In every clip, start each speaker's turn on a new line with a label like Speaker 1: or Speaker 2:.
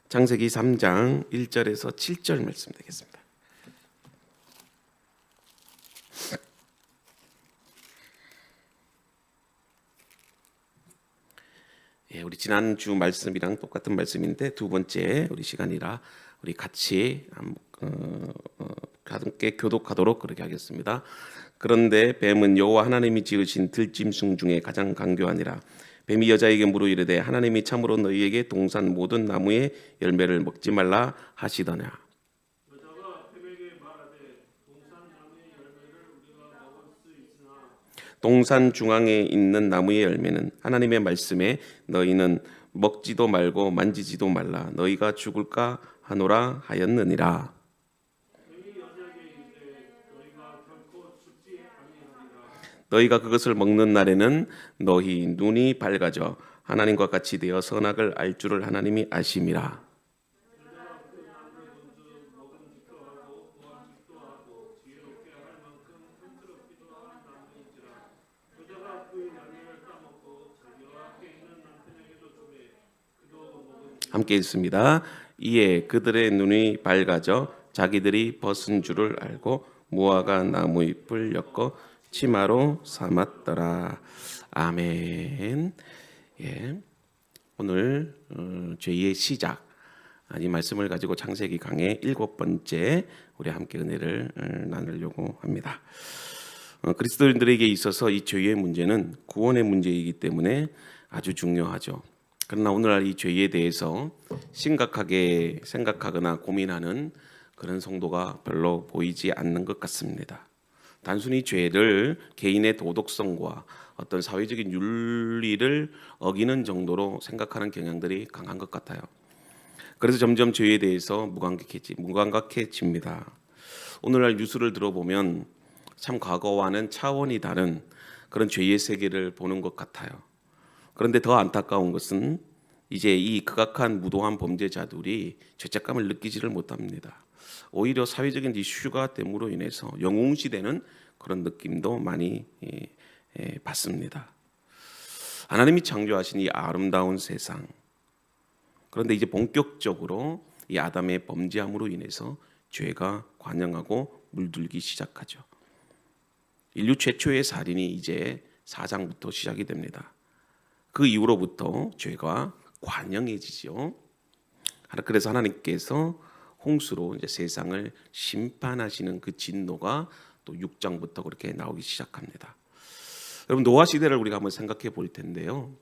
Speaker 1: 창세기 3장 1절에서 7절 말씀 되겠습니다. 우리 지난주 말씀이랑 똑같은 말씀인데 두 번째 우리 시간이라 우리 같이 함께 교독하도록 그렇게 하겠습니다. 그런데 뱀은 여호와 하나님이 지으신 들짐승 중에 가장 강교하니라. 뱀이 여자에게 물어 이르되 하나님이 참으로 너희에게 동산 모든 나무의 열매를 먹지 말라 하시더냐.
Speaker 2: 여자가 뱀에게 말하되 동산 나무의 열매를 우리가 먹을 수 있으나
Speaker 1: 동산 중앙에 있는 나무의 열매는 하나님의 말씀에 너희는 먹지도 말고 만지지도 말라 너희가 죽을까 하노라 하였느니라.
Speaker 2: 뱀이 여자에게 이르되 너희가 결코 죽지 아니하리라.
Speaker 1: 너희가 그것을 먹는 날에는 너희 눈이 밝아져 하나님과 같이 되어 선악을 알 줄을 하나님이 아심이라.
Speaker 2: 여자가 그 나무를 본즉 먹음직도 하고 보암직도 하고 지혜롭게 할 만큼 탐스럽기도 한 나무인지라. 여자가 그 열매를 따먹고 자기와 함께 있는 남편에게도 주매 그도 먹은
Speaker 1: 함께 읽습니다. 이에 그들의 눈이 밝아져 자기들이 벗은 줄을 알고 무화과 나무 잎을 엮어 치마로 삼았더라. 아멘. 오늘 죄의 시작 이 말씀을 가지고 창세기 강의 7번째 우리 함께 은혜를 나누려고 합니다. 그리스도인들에게 있어서 이 죄의 문제는 구원의 문제이기 때문에 아주 중요하죠. 그러나 오늘날 이 죄에 대해서 심각하게 생각하거나 고민하는 그런 성도가 별로 보이지 않는 것 같습니다. 단순히 죄를 개인의 도덕성과 어떤 사회적인 윤리를 어기는 정도로 생각하는 경향들이 강한 것 같아요. 그래서 점점 죄에 대해서 무감각해집니다. 오늘날 뉴스를 들어보면 참 과거와는 차원이 다른 그런 죄의 세계를 보는 것 같아요. 그런데 더 안타까운 것은 이제 이 극악한 무도한 범죄자들이 죄책감을 느끼지를 못합니다. 오히려 사회적인 이슈가 됨으로 인해서 영웅시되는 그런 느낌도 많이 받습니다. 하나님이 창조하신 이 아름다운 세상, 그런데 이제 본격적으로 이 아담의 범죄함으로 인해서 죄가 관영하고 물들기 시작하죠. 인류 최초의 살인이 이제 4장부터 시작이 됩니다. 그 이후로부터 죄가 관영해지죠. 그래서 하나님께서 홍수로 이제 세상을 심판하시는 그 진노가 또 6장부터 그렇게 나오기 시작합니다. 여러분 노아 시대를 우리가 한번 생각해 볼 텐데요.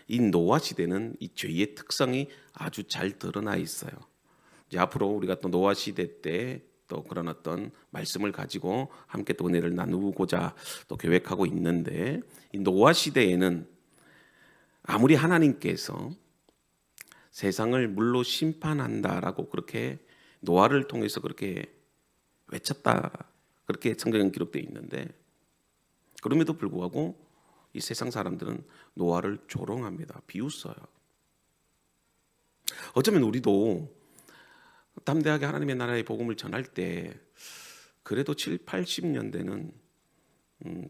Speaker 1: 이 노아 시대는 이 죄의 특성이 아주 잘 드러나 있어요. 이제 앞으로 우리가 또 노아 시대 때 또 그런 어떤 말씀을 가지고 함께 또 은혜를 나누고자 또 계획하고 있는데 이 노아 시대에는 아무리 하나님께서 세상을 물로 심판한다라고 그렇게 노아를 통해서 그렇게 외쳤다 그렇게 성경에 기록되어 있는데 그럼에도 불구하고 이 세상 사람들은 노아를 조롱합니다. 비웃어요. 어쩌면 우리도 담대하게 하나님의 나라의 복음을 전할 때 그래도 7, 80년대는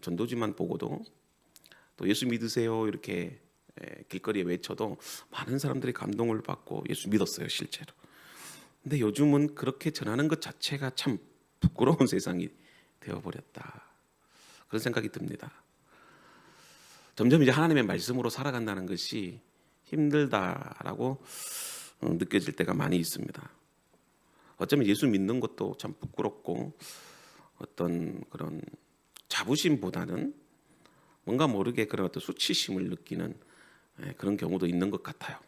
Speaker 1: 전도지만 보고도 또 예수 믿으세요 이렇게 길거리에 외쳐도 많은 사람들이 감동을 받고 예수 믿었어요 실제로. 근데 요즘은 그렇게 전하는 것 자체가 참 부끄러운 세상이 되어버렸다 그런 생각이 듭니다. 점점 이제 하나님의 말씀으로 살아간다는 것이 힘들다라고 느껴질 때가 많이 있습니다. 어쩌면 예수 믿는 것도 참 부끄럽고 어떤 그런 자부심보다는 뭔가 모르게 그런 어떤 수치심을 느끼는 그런 경우도 있는 것 같아요.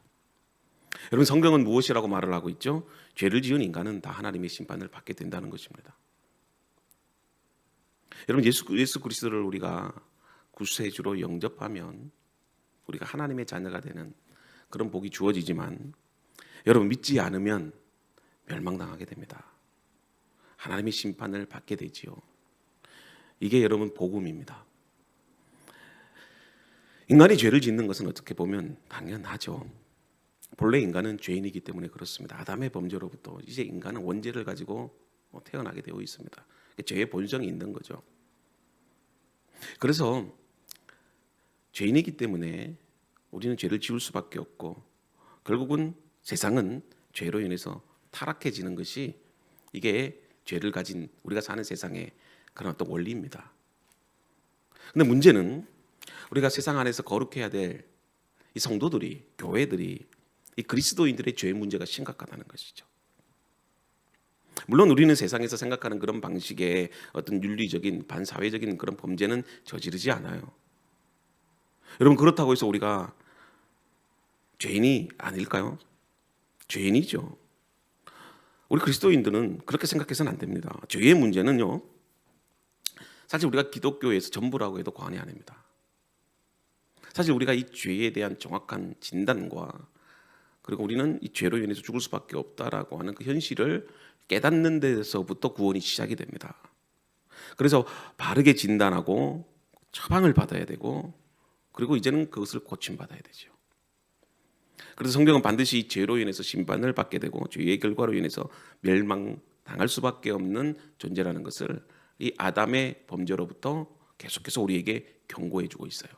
Speaker 1: 여러분 성경은 무엇이라고 말을 하고 있죠? 죄를 지은 인간은 다 하나님의 심판을 받게 된다는 것입니다. 여러분 예수 그리스도를 우리가 구세주로 영접하면 우리가 하나님의 자녀가 되는 그런 복이 주어지지만 여러분 믿지 않으면 멸망당하게 됩니다. 하나님의 심판을 받게 되지요. 이게 여러분 복음입니다. 인간이 죄를 짓는 것은 어떻게 보면 당연하죠. 본래 인간은 죄인이기 때문에 그렇습니다. 아담의 범죄로부터 이제 인간은 원죄를 가지고 태어나게 되어 있습니다. 죄의 본성이 있는 거죠. 그래서 죄인이기 때문에 우리는 죄를 지을 수밖에 없고 결국은 세상은 죄로 인해서 타락해지는 것이 이게 죄를 가진 우리가 사는 세상의 그런 어떤 원리입니다. 근데 문제는 우리가 세상 안에서 거룩해야 될 이 성도들이, 교회들이 이 그리스도인들의 죄 문제가 심각하다는 것이죠. 물론 우리는 세상에서 생각하는 그런 방식의 어떤 윤리적인 반사회적인 그런 범죄는 저지르지 않아요. 여러분, 그렇다고 해서 우리가 죄인이 아닐까요? 죄인이죠. 우리 그리스도인들은 그렇게 생각해서는 안 됩니다. 죄의 문제는요, 사실 우리가 기독교에서 전부라고 해도 과언이 아닙니다. 사실 우리가 이 죄에 대한 정확한 진단과 그리고 우리는 이 죄로 인해서 죽을 수밖에 없다라고 하는 그 현실을 깨닫는 데서부터 구원이 시작이 됩니다. 그래서 바르게 진단하고 처방을 받아야 되고 그리고 이제는 그것을 고침받아야 되죠. 그래서 성경은 반드시 이 죄로 인해서 심판을 받게 되고 죄의 결과로 인해서 멸망당할 수밖에 없는 존재라는 것을 이 아담의 범죄로부터 계속해서 우리에게 경고해 주고 있어요.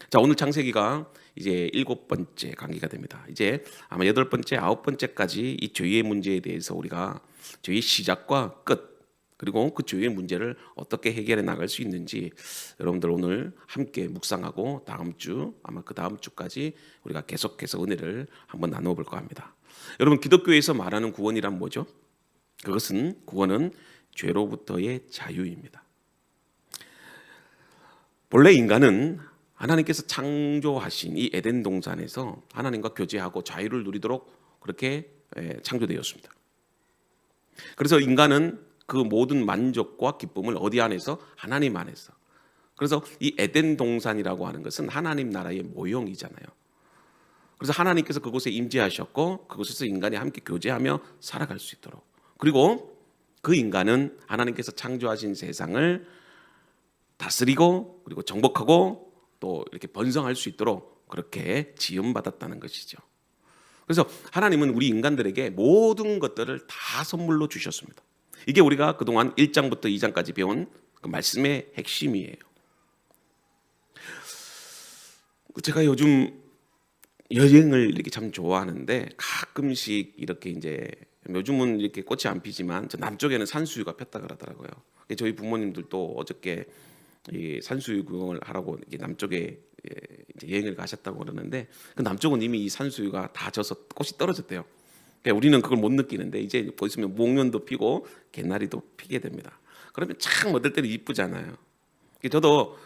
Speaker 1: 자, 오늘 창세기가 이제 7번째 강의가 됩니다. 이제 아마 8번째, 9번째까지 이 죄의 문제에 대해서 우리가 죄의 시작과 끝 그리고 그 죄의 문제를 어떻게 해결해 나갈 수 있는지 여러분들 오늘 함께 묵상하고 다음 주 아마 그 다음 주까지 우리가 계속해서 은혜를 한번 나누어 볼까 합니다. 여러분, 기독교에서 말하는 구원이란 뭐죠? 그것은 구원은 죄로부터의 자유입니다. 본래 인간은 하나님께서 창조하신 이 에덴 동산에서 하나님과 교제하고 자유를 누리도록 그렇게 창조되었습니다. 그래서 인간은 그 모든 만족과 기쁨을 어디 안에서? 하나님 안에서. 그래서 이 에덴 동산이라고 하는 것은 하나님 나라의 모형이잖아요. 그래서 하나님께서 그곳에 임재하셨고 그곳에서 인간이 함께 교제하며 살아갈 수 있도록, 그리고 그 인간은 하나님께서 창조하신 세상을 다스리고 그리고 정복하고 또 이렇게 번성할 수 있도록 그렇게 지음받았다는 것이죠. 그래서 하나님은 우리 인간들에게 모든 것들을 다 선물로 주셨습니다. 이게 우리가 그동안 1장부터 2장까지 배운 그 말씀의 핵심이에요. 제가 요즘 여행을 이렇게 참 좋아하는데 가끔씩 이렇게 이제 요즘은 이렇게 꽃이 안 피지만 저 남쪽에는 산수유가 폈다 그러더라고요. 저희 부모님들도 어저께 이 산수유 구경을 하라고 남쪽에 이제 여행을 가셨다고 그러는데 그 남쪽은 이미 이 산수유가 다 져서 꽃이 떨어졌대요. 그러니까 우리는 그걸 못 느끼는데 이제 보시면 목련도 피고 개나리도 피게 됩니다. 그러면 참 어떨 때는 이쁘잖아요. 저도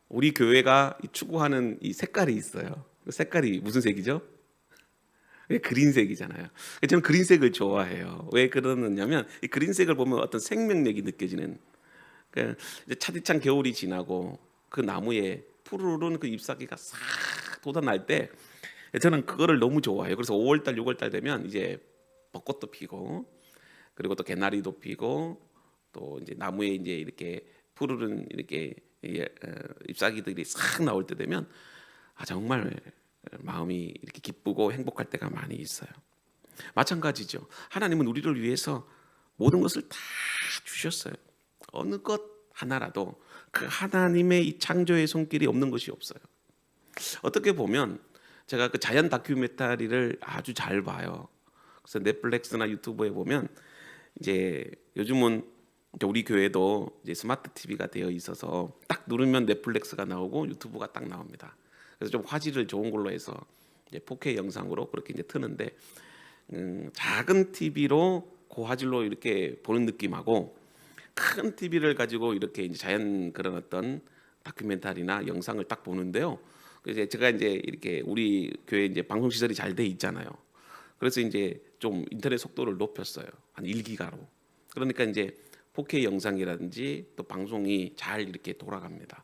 Speaker 1: 우리 교회가 추구하는 이 색깔이 있어요. 그 색깔이 무슨 색이죠? 그린색이잖아요. 저는 그린색을 좋아해요. 왜 그러느냐면 이 그린색을 보면 어떤 생명력이 느껴지는. 이제 차디찬 겨울이 지나고 그 나무에 푸르른 그 잎사귀가 싹 돋아날 때 저는 그거를 너무 좋아해요. 그래서 5월달, 6월달 되면 이제 벚꽃도 피고 그리고 또 개나리도 피고 또 이제 나무에 이제 이렇게 푸르른 이렇게 잎사귀들이 싹 나올 때 되면 정말 마음이 이렇게 기쁘고 행복할 때가 많이 있어요. 마찬가지죠. 하나님은 우리를 위해서 모든 것을 다 주셨어요. 어느 것 하나라도 그 하나님의 이 창조의 손길이 없는 것이 없어요. 어떻게 보면 제가 그 자연 다큐멘터리를 아주 잘 봐요. 그래서 넷플릭스나 유튜브에 보면 이제 요즘은 우리 교회도 이제 스마트 TV가 되어 있어서 딱 누르면 넷플릭스가 나오고 유튜브가 딱 나옵니다. 그래서 좀 화질을 좋은 걸로 해서 이제 4K 영상으로 그렇게 이제 트는데 작은 TV로 고화질로 이렇게 보는 느낌하고 큰 TV를 가지고 이렇게 이제 자연 그런 어떤 다큐멘터리나 영상을 딱 보는데요. 그래서 제가 이제 이렇게 우리 교회 이제 방송 시설이 잘 돼 있잖아요. 그래서 이제 좀 인터넷 속도를 높였어요. 한 1기가로. 그러니까 이제 4K 영상이라든지 또 방송이 잘 이렇게 돌아갑니다.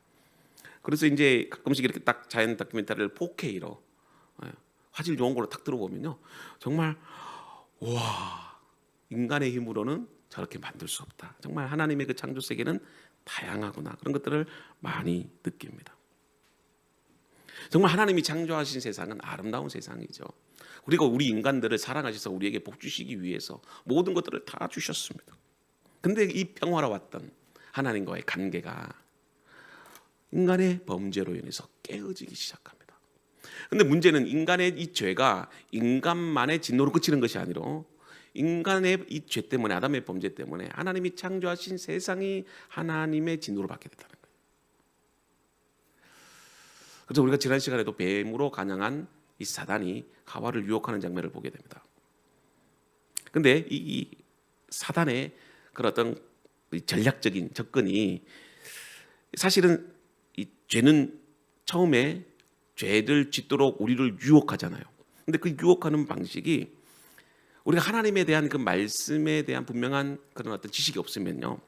Speaker 1: 그래서 이제 가끔씩 이렇게 딱 자연 다큐멘터리를 4K로 화질 좋은 걸로 딱 들어보면요, 정말 와, 인간의 힘으로는 저렇게 만들 수 없다. 정말 하나님의 그 창조 세계는 다양하구나. 그런 것들을 많이 느낍니다. 정말 하나님이 창조하신 세상은 아름다운 세상이죠. 그리고 우리 인간들을 사랑하셔서 우리에게 복 주시기 위해서 모든 것들을 다 주셨습니다. 근데 이 평화로웠던 하나님과의 관계가 인간의 범죄로 인해서 깨어지기 시작합니다. 근데 문제는 인간의 이 죄가 인간만의 진노로 그치는 것이 아니라 인간의 이 죄 때문에, 아담의 범죄 때문에 하나님이 창조하신 세상이 하나님의 진노를 받게 됐다는 거예요. 그래서 우리가 지난 시간에도 뱀으로 간양한 이 사단이 하와를 유혹하는 장면을 보게 됩니다. 근데 이 사단의 그런 어떤 전략적인 접근이, 사실은 이 죄는 처음에 죄를 짓도록 우리를 유혹하잖아요. 근데 그 유혹하는 방식이 우리가 하나님에 대한 그 말씀에 대한 분명한 그런 어떤 지식이 없으면요,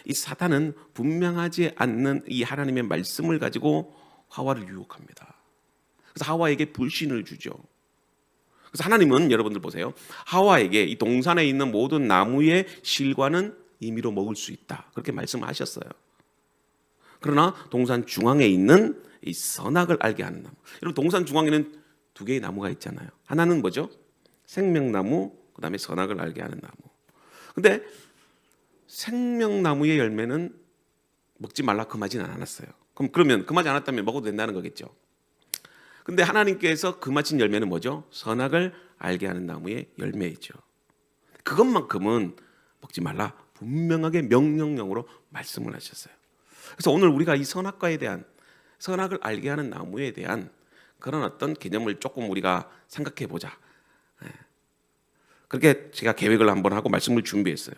Speaker 1: 이 사탄은 분명하지 않는 이 하나님의 말씀을 가지고 하와를 유혹합니다. 그래서 하와에게 불신을 주죠. 그래서 하나님은, 여러분들 보세요, 하와에게 이 동산에 있는 모든 나무의 실과는 임의로 먹을 수 있다, 그렇게 말씀하셨어요. 그러나 동산 중앙에 있는 이 선악을 알게 하는 나무, 여러분 동산 중앙에는 두 개의 나무가 있잖아요. 하나는 뭐죠? 생명나무, 그 다음에 선악을 알게 하는 나무. 근데 생명나무의 열매는 먹지 말라 금하진 않았어요. 그러면 금하지 않았다면 먹어도 된다는 거겠죠. 근데 하나님께서 금하신 열매는 뭐죠? 선악을 알게 하는 나무의 열매이죠. 그것만큼은 먹지 말라 분명하게 명령령으로 말씀을 하셨어요. 그래서 오늘 우리가 이 선악과에 대한, 선악을 알게 하는 나무에 대한 그런 어떤 개념을 조금 우리가 생각해 보자. 그렇게 제가 계획을 한번 하고 말씀을 준비했어요.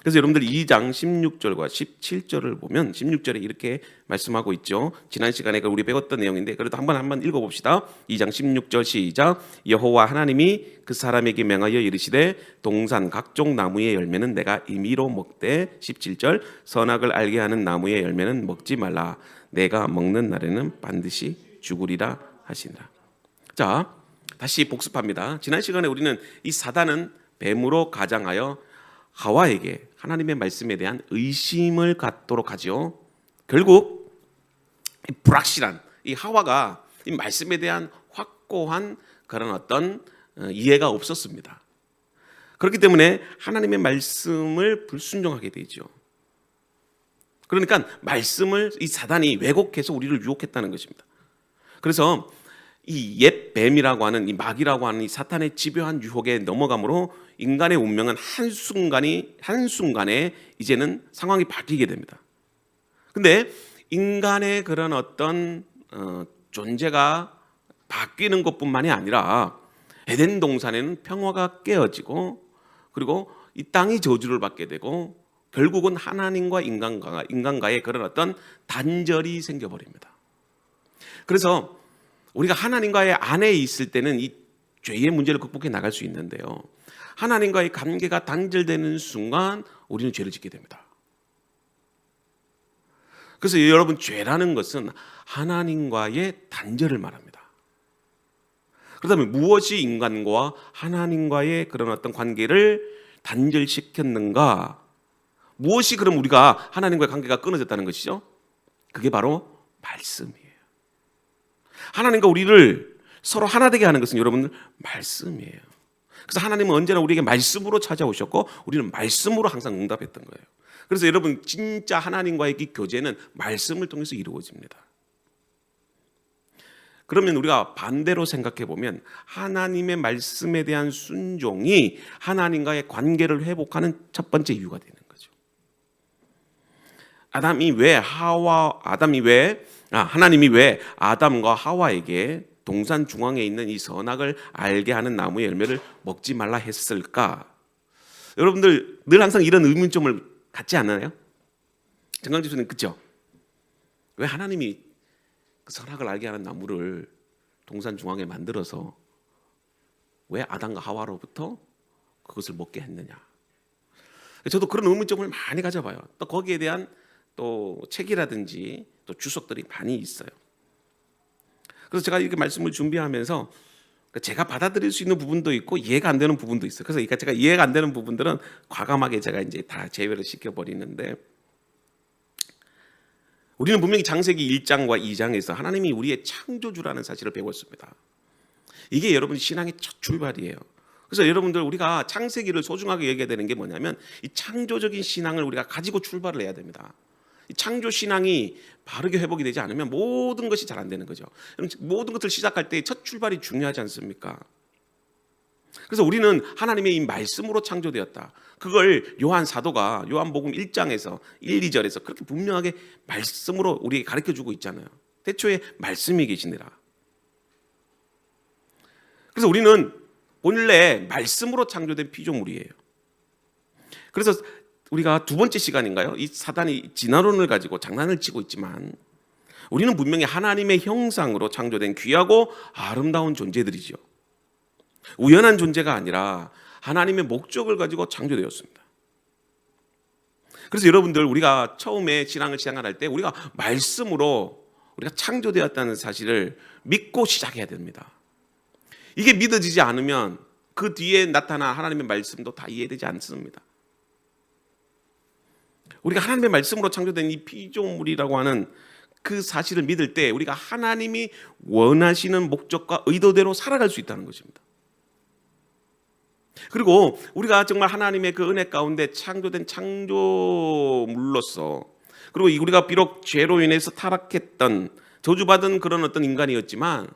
Speaker 1: 그래서 여러분들 2장 16절과 17절을 보면 16절에 이렇게 말씀하고 있죠. 지난 시간에 우리 배웠던 내용인데 그래도 한번 읽어봅시다. 2장 16절 시작. 여호와 하나님이 그 사람에게 명하여 이르시되 동산 각종 나무의 열매는 내가 임의로 먹되, 17절 선악을 알게 하는 나무의 열매는 먹지 말라, 내가 먹는 날에는 반드시 죽으리라 하시니라. 자, 다시 복습합니다. 지난 시간에 우리는 이 사단은 뱀으로 가장하여 하와에게 하나님의 말씀에 대한 의심을 갖도록 하죠. 결국 이 불확실한 이 하와가 이 말씀에 대한 확고한 그런 어떤 이해가 없었습니다. 그렇기 때문에 하나님의 말씀을 불순종하게 되죠. 그러니까 말씀을 이 사단이 왜곡해서 우리를 유혹했다는 것입니다. 그래서 이 옛 뱀이라고 하는, 이 마귀라고 하는 이 사탄의 집요한 유혹에 넘어감으로 인간의 운명은 한순간에 이제는 상황이 바뀌게 됩니다. 근데 인간의 그런 어떤 존재가 바뀌는 것뿐만이 아니라 에덴 동산에는 평화가 깨어지고, 그리고 이 땅이 저주를 받게 되고, 결국은 하나님과 인간과의 그런 어떤 단절이 생겨버립니다. 그래서 우리가 하나님과의 안에 있을 때는 이 죄의 문제를 극복해 나갈 수 있는데요, 하나님과의 관계가 단절되는 순간 우리는 죄를 짓게 됩니다. 그래서 여러분, 죄라는 것은 하나님과의 단절을 말합니다. 그렇다면 무엇이 인간과 하나님과의 그런 어떤 관계를 단절시켰는가? 무엇이 그럼 우리가 하나님과의 관계가 끊어졌다는 것이죠? 그게 바로 말씀이에요. 하나님과 우리를 서로 하나 되게 하는 것은 여러분들 말씀이에요. 그래서 하나님은 언제나 우리에게 말씀으로 찾아오셨고 우리는 말씀으로 항상 응답했던 거예요. 그래서 여러분, 진짜 하나님과의 이 교제는 말씀을 통해서 이루어집니다. 그러면 우리가 반대로 생각해 보면 하나님의 말씀에 대한 순종이 하나님과의 관계를 회복하는 첫 번째 이유가 되는 거죠. 하나님이 왜 아담과 하와에게 동산 중앙에 있는 이 선악을 알게 하는 나무의 열매를 먹지 말라 했을까? 여러분들 늘 항상 이런 의문점을 갖지 않나요? 정강집수는 그렇죠? 왜 하나님이 그 선악을 알게 하는 나무를 동산 중앙에 만들어서 왜 아담과 하와로부터 그것을 먹게 했느냐? 저도 그런 의문점을 많이 가져봐요. 또 거기에 대한 또 책이라든지 또 주석들이 많이 있어요. 그래서 제가 이렇게 말씀을 준비하면서 제가 받아들일 수 있는 부분도 있고 이해가 안 되는 부분도 있어요. 그래서 제가 이해가 안 되는 부분들은 과감하게 제가 이제 다 제외를 시켜버리는데, 우리는 분명히 창세기 1장과 2장에서 하나님이 우리의 창조주라는 사실을 배웠습니다. 이게 여러분 신앙의 첫 출발이에요. 그래서 여러분들, 우리가 창세기를 소중하게 여겨야 되는 게 뭐냐면 이 창조적인 신앙을 우리가 가지고 출발을 해야 됩니다. 이 창조 신앙이 바르게 회복이 되지 않으면 모든 것이 잘 안 되는 거죠. 모든 것을 시작할 때 첫 출발이 중요하지 않습니까? 그래서 우리는 하나님의 이 말씀으로 창조되었다. 그걸 요한 사도가 요한복음 1장에서 1, 2절에서 그렇게 분명하게 말씀으로 우리에게 가르쳐주고 있잖아요. 태초에 말씀이 계시니라. 그래서 우리는 본래 말씀으로 창조된 피조물이에요. 그래서 우리가 두 번째 시간인가요? 이 사단이 진화론을 가지고 장난을 치고 있지만 우리는 분명히 하나님의 형상으로 창조된 귀하고 아름다운 존재들이죠. 우연한 존재가 아니라 하나님의 목적을 가지고 창조되었습니다. 그래서 여러분들 우리가 처음에 신앙을 시작할 때 우리가 말씀으로 우리가 창조되었다는 사실을 믿고 시작해야 됩니다. 이게 믿어지지 않으면 그 뒤에 나타난 하나님의 말씀도 다 이해되지 않습니다. 우리가 하나님의 말씀으로 창조된 이 피조물이라고 하는 그 사실을 믿을 때 우리가 하나님이 원하시는 목적과 의도대로 살아갈 수 있다는 것입니다. 그리고 우리가 정말 하나님의 그 은혜 가운데 창조된 창조물로서, 그리고 우리가 비록 죄로 인해서 타락했던 저주받은 그런 어떤 인간이었지만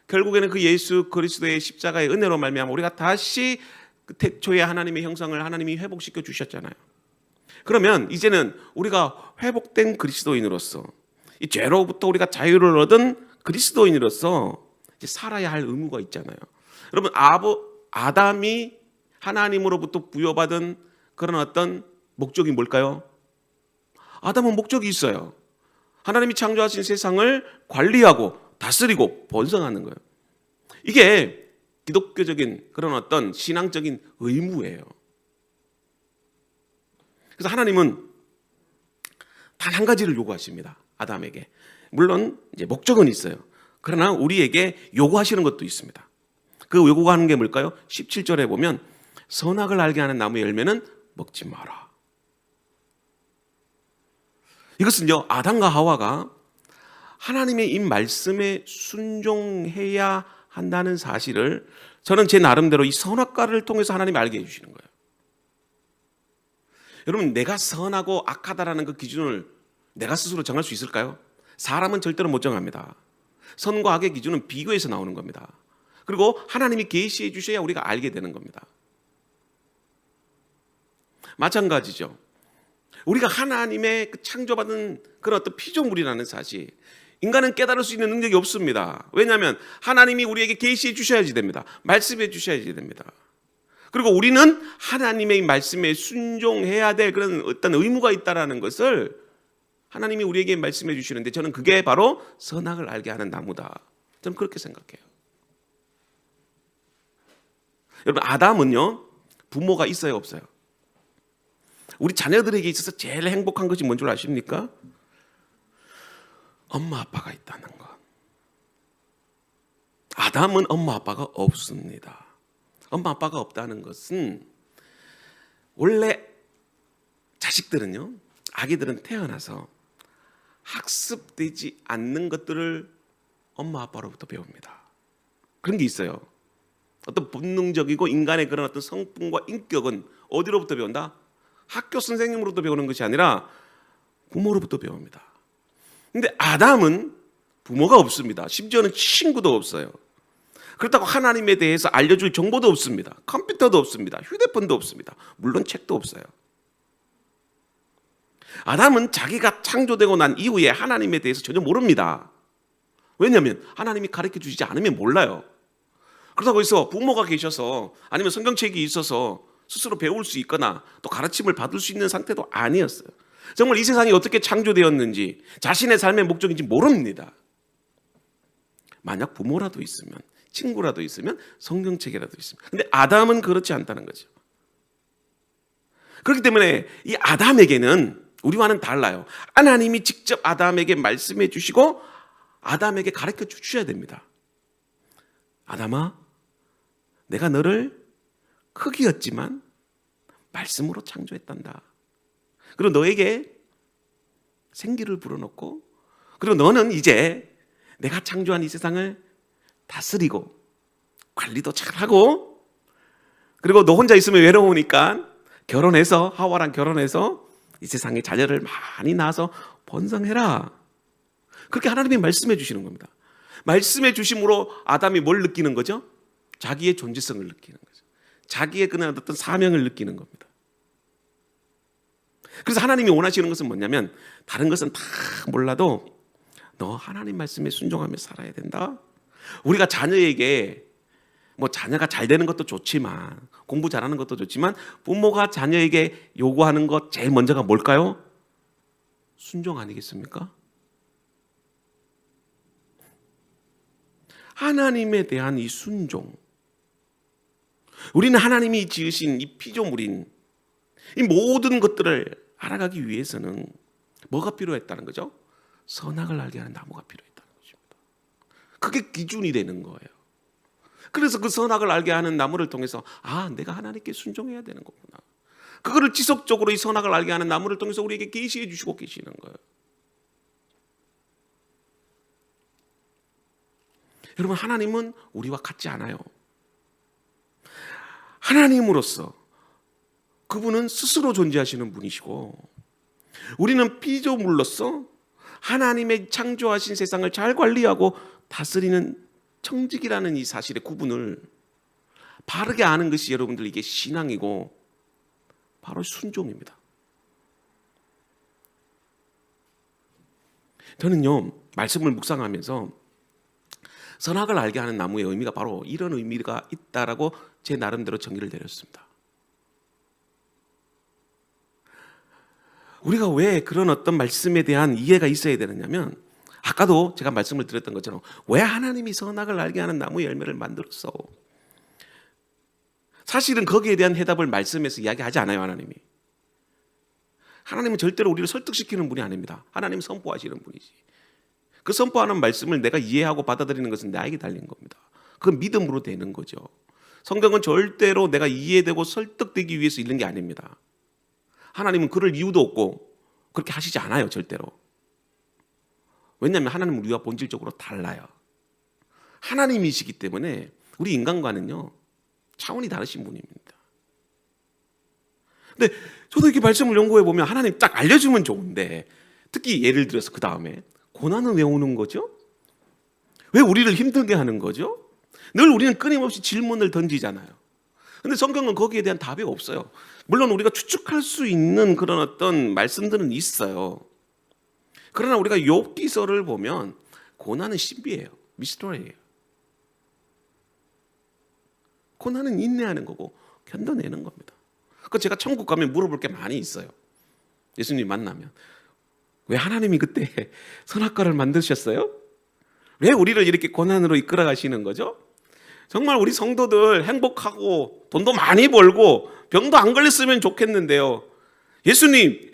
Speaker 1: 결국에는 그 예수 그리스도의 십자가의 은혜로 말미암아 우리가 다시 그 태초의 하나님의 형상을 하나님이 회복시켜 주셨잖아요. 그러면 이제는 우리가 회복된 그리스도인으로서, 이 죄로부터 우리가 자유를 얻은 그리스도인으로서 이제 살아야 할 의무가 있잖아요. 여러분, 아담이 하나님으로부터 부여받은 그런 어떤 목적이 뭘까요? 아담은 목적이 있어요. 하나님이 창조하신 세상을 관리하고 다스리고 번성하는 거예요. 이게 기독교적인 그런 어떤 신앙적인 의무예요. 그래서 하나님은 단 한 가지를 요구하십니다. 아담에게. 물론 이제 목적은 있어요. 그러나 우리에게 요구하시는 것도 있습니다. 그 요구가 하는 게 뭘까요? 17절에 보면 선악을 알게 하는 나무 열매는 먹지 마라. 이것은요, 아담과 하와가 하나님의 이 말씀에 순종해야 한다는 사실을 저는 제 나름대로 이 선악과를 통해서 하나님이 알게 해주시는 거예요. 여러분, 내가 선하고 악하다라는 그 기준을 내가 스스로 정할 수 있을까요? 사람은 절대로 못 정합니다. 선과 악의 기준은 비교해서 나오는 겁니다. 그리고 하나님이 계시해 주셔야 우리가 알게 되는 겁니다. 마찬가지죠. 우리가 하나님의 그 창조받은 그런 어떤 피조물이라는 사실, 인간은 깨달을 수 있는 능력이 없습니다. 왜냐하면 하나님이 우리에게 계시해 주셔야지 됩니다. 말씀해 주셔야지 됩니다. 그리고 우리는 하나님의 말씀에 순종해야 될 그런 어떤 의무가 있다는 것을 하나님이 우리에게 말씀해 주시는데, 저는 그게 바로 선악을 알게 하는 나무다. 저는 그렇게 생각해요. 여러분, 아담은요, 부모가 있어요, 없어요? 우리 자녀들에게 있어서 제일 행복한 것이 뭔 줄 아십니까? 엄마 아빠가 있다는 것. 아담은 엄마 아빠가 없습니다. 엄마 아빠가 없다는 것은, 원래 자식들은요, 아기들은 태어나서 학습되지 않는 것들을 엄마 아빠로부터 배웁니다. 그런 게 있어요. 어떤 본능적이고 인간의 그런 어떤 성품과 인격은 어디로부터 배운다? 학교 선생님으로부터 배우는 것이 아니라 부모로부터 배웁니다. 근데 아담은 부모가 없습니다. 심지어는 친구도 없어요. 그렇다고 하나님에 대해서 알려줄 정보도 없습니다. 컴퓨터도 없습니다. 휴대폰도 없습니다. 물론 책도 없어요. 아담은 자기가 창조되고 난 이후에 하나님에 대해서 전혀 모릅니다. 왜냐하면 하나님이 가르쳐 주시지 않으면 몰라요. 그렇다고 해서 부모가 계셔서 아니면 성경책이 있어서 스스로 배울 수 있거나 또 가르침을 받을 수 있는 상태도 아니었어요. 정말 이 세상이 어떻게 창조되었는지, 자신의 삶의 목적인지 모릅니다. 만약 부모라도 있으면, 친구라도 있으면, 성경책이라도 있으면. 근데 아담은 그렇지 않다는 거죠. 그렇기 때문에 이 아담에게는 우리와는 달라요. 하나님이 직접 아담에게 말씀해 주시고 아담에게 가르쳐 주셔야 됩니다. 아담아, 내가 너를 흙이었지만 말씀으로 창조했단다. 그리고 너에게 생기를 불어넣고, 그리고 너는 이제 내가 창조한 이 세상을 다스리고 관리도 잘하고, 그리고 너 혼자 있으면 외로우니까 결혼해서, 하와랑 결혼해서 이 세상에 자녀를 많이 낳아서 번성해라. 그렇게 하나님이 말씀해 주시는 겁니다. 말씀해 주심으로 아담이 뭘 느끼는 거죠? 자기의 존재성을 느끼는 거죠. 자기의 그런 어떤 사명을 느끼는 겁니다. 그래서 하나님이 원하시는 것은 뭐냐면 다른 것은 다 몰라도 너 하나님 말씀에 순종하며 살아야 된다. 우리가 자녀에게 뭐 자녀가 잘 되는 것도 좋지만 공부 잘하는 것도 좋지만 부모가 자녀에게 요구하는 것 제일 먼저가 뭘까요? 순종 아니겠습니까? 하나님에 대한 이 순종. 우리는 하나님이 지으신 이 피조물인 이 모든 것들을 알아가기 위해서는 뭐가 필요했다는 거죠? 선악을 알게 하는 나무가 필요했다는 것입니다. 그게 기준이 되는 거예요. 그래서 그 선악을 알게 하는 나무를 통해서 내가 하나님께 순종해야 되는 거구나. 그거를 지속적으로 이 선악을 알게 하는 나무를 통해서 우리에게 계시해 주시고 계시는 거예요. 여러분, 하나님은 우리와 같지 않아요. 하나님으로서 그분은 스스로 존재하시는 분이시고 우리는 피조물로서 하나님의 창조하신 세상을 잘 관리하고 다스리는 청직이라는 이 사실의 구분을 바르게 아는 것이 여러분들 이게 신앙이고 바로 순종입니다. 저는요, 말씀을 묵상하면서 선악을 알게 하는 나무의 의미가 바로 이런 의미가 있다라고 제 나름대로 정의를 내렸습니다. 우리가 왜 그런 어떤 말씀에 대한 이해가 있어야 되느냐면 아까도 제가 말씀을 드렸던 것처럼 왜 하나님이 선악을 알게 하는 나무의 열매를 만들었어? 사실은 거기에 대한 해답을 말씀에서 이야기하지 않아요. 하나님은 절대로 우리를 설득시키는 분이 아닙니다. 하나님은 선포하시는 분이지. 그 선포하는 말씀을 내가 이해하고 받아들이는 것은 나에게 달린 겁니다. 그건 믿음으로 되는 거죠. 성경은 절대로 내가 이해되고 설득되기 위해서 읽는 게 아닙니다. 하나님은 그럴 이유도 없고 그렇게 하시지 않아요. 절대로. 왜냐하면 하나님은 우리와 본질적으로 달라요. 하나님이시기 때문에 우리 인간과는요 차원이 다르신 분입니다. 근데 저도 이렇게 말씀을 연구해 보면 하나님 딱 알려주면 좋은데 특히 예를 들어서 그 다음에 고난은 왜 오는 거죠? 왜 우리를 힘들게 하는 거죠? 늘 우리는 끊임없이 질문을 던지잖아요. 근데 성경은 거기에 대한 답이 없어요. 물론 우리가 추측할 수 있는 그런 어떤 말씀들은 있어요. 그러나 우리가 욥기서를 보면 고난은 신비예요. 미스터리예요. 고난은 인내하는 거고 견뎌내는 겁니다. 그 제가 천국 가면 물어볼 게 많이 있어요. 예수님 만나면 왜 하나님이 그때 선악과를 만드셨어요? 왜 우리를 이렇게 고난으로 이끌어 가시는 거죠? 정말 우리 성도들 행복하고 돈도 많이 벌고 병도 안 걸렸으면 좋겠는데요. 예수님,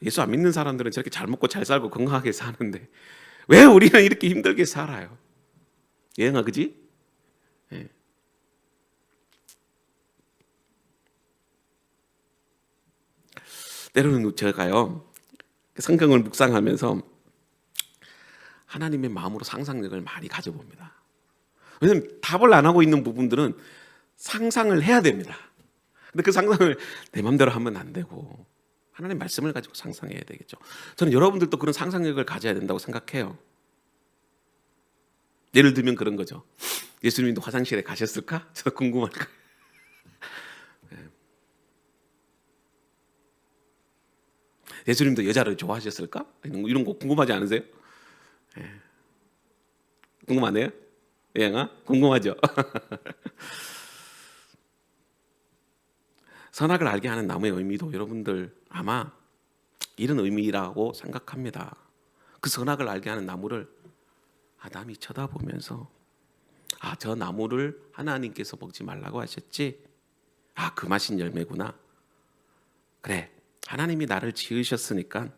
Speaker 1: 예수 안 믿는 사람들은 저렇게 잘 먹고 잘 살고 건강하게 사는데 왜 우리는 이렇게 힘들게 살아요? 예영아, 그지? 네. 때로는 제가요 성경을 묵상하면서 하나님의 마음으로 상상력을 많이 가져봅니다. 왜냐하면 답을 안 하고 있는 부분들은 상상을 해야 됩니다. 근데 그 상상을 내 마음대로 하면 안 되고 하나님의 말씀을 가지고 상상해야 되겠죠. 저는 여러분들도 그런 상상력을 가져야 된다고 생각해요. 예를 들면 그런 거죠. 예수님도 화장실에 가셨을까? 저도 궁금할까? 예수님도 여자를 좋아하셨을까? 이런 거 궁금하지 않으세요? 궁금하네요? 예영아? 궁금하죠? 선악을 알게 하는 나무의 의미도 여러분들 아마 이런 의미라고 생각합니다. 그 선악을 알게 하는 나무를 아담이 쳐다보면서 저 나무를 하나님께서 먹지 말라고 하셨지? 그 맛인 열매구나. 그래, 하나님이 나를 지으셨으니까